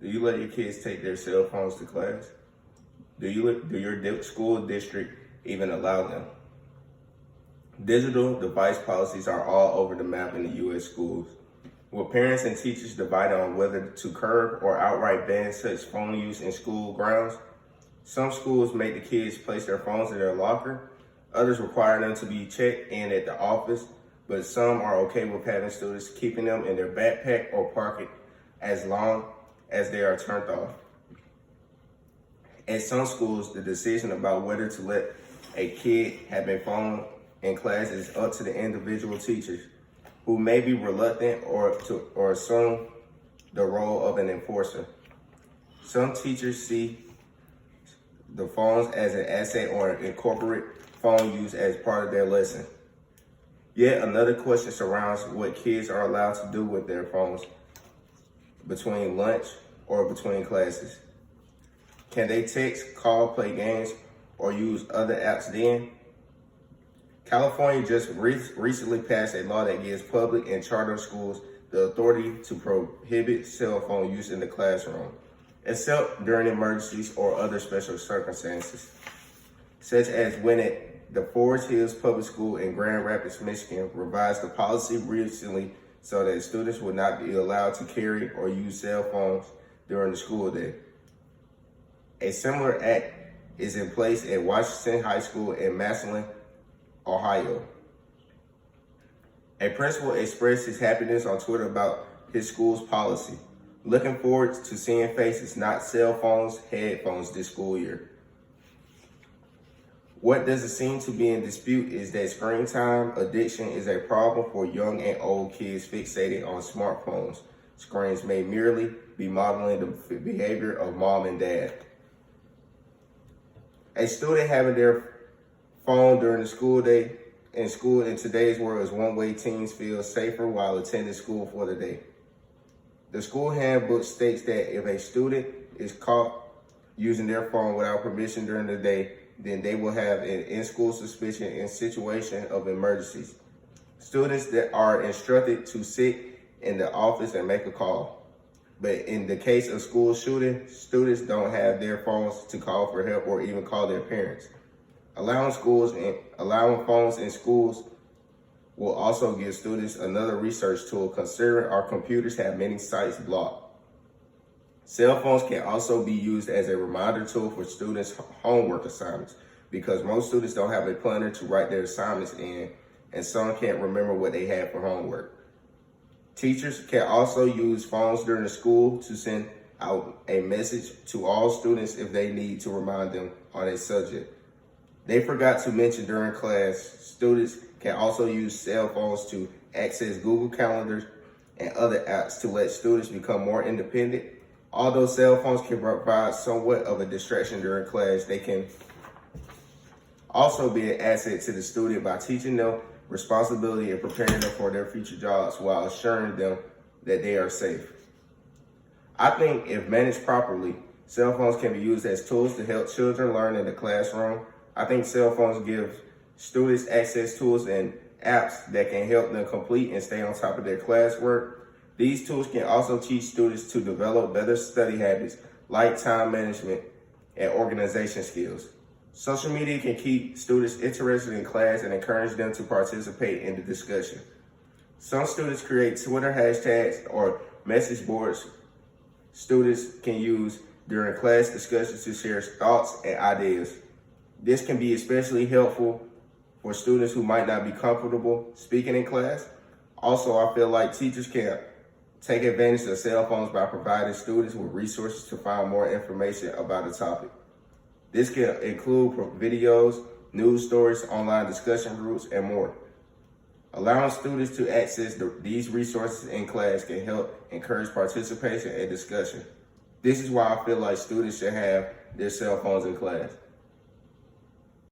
Do you let your kids take their cell phones to class? Do your school district even allow them? Digital device policies are all over the map in the U.S. schools. Will parents and teachers divide on whether to curb or outright ban such phone use in school grounds? Some schools make the kids place their phones in their locker. Others require them to be checked in at the office, but some are okay with having students keeping them in their backpack or pocket as long as they are turned off. At some schools, the decision about whether to let a kid have a phone in class is up to the individual teachers, who may be reluctant or assume the role of an enforcer. Some teachers see the phones as an asset or incorporate phone use as part of their lesson. Yet another question surrounds what kids are allowed to do with their phones between lunch or between classes. Can they text, call, play games, or use other apps then? California just recently passed a law that gives public and charter schools the authority to prohibit cell phone use in the classroom, except during emergencies or other special circumstances, such as when the Forest Hills Public School in Grand Rapids, Michigan revised the policy recently so that students would not be allowed to carry or use cell phones during the school day. A similar act is in place at Washington High School in Massillon, Ohio. A principal expressed his happiness on Twitter about his school's policy, looking forward to seeing faces, not cell phones, headphones this school year. What doesn't seem to be in dispute is that screen time addiction is a problem for young and old kids fixated on smartphones. Screens may merely be modeling the behavior of mom and dad. A student having their phone during the school day in today's world is one way teens feel safer while attending school for the day. The school handbook states that if a student is caught using their phone without permission during the day, then they will have an in-school suspension in situation of emergencies. Students that are instructed to sit in the office and make a call. But in the case of school shooting, students don't have their phones to call for help or even call their parents. Allowing phones in schools will also give students another research tool, considering our computers have many sites blocked. Cell phones can also be used as a reminder tool for students' homework assignments, because most students don't have a planner to write their assignments in, and some can't remember what they had for homework. Teachers can also use phones during the school to send out a message to all students if they need to remind them on a subject they forgot to mention during class. Students can also use cell phones to access Google Calendars and other apps to let students become more independent. Although cell phones can provide somewhat of a distraction during class, they can also be an asset to the student by teaching them responsibility and preparing them for their future jobs while assuring them that they are safe. I think if managed properly, cell phones can be used as tools to help children learn in the classroom. I think cell phones give students access tools and apps that can help them complete and stay on top of their classwork. These tools can also teach students to develop better study habits like time management and organization skills. Social media can keep students interested in class and encourage them to participate in the discussion. Some students create Twitter hashtags or message boards students can use during class discussions to share thoughts and ideas. This can be especially helpful for students who might not be comfortable speaking in class. Also, I feel like teachers can take advantage of cell phones by providing students with resources to find more information about a topic. This can include videos, news stories, online discussion groups, and more. Allowing students to access these resources in class can help encourage participation and discussion. This is why I feel like students should have their cell phones in class.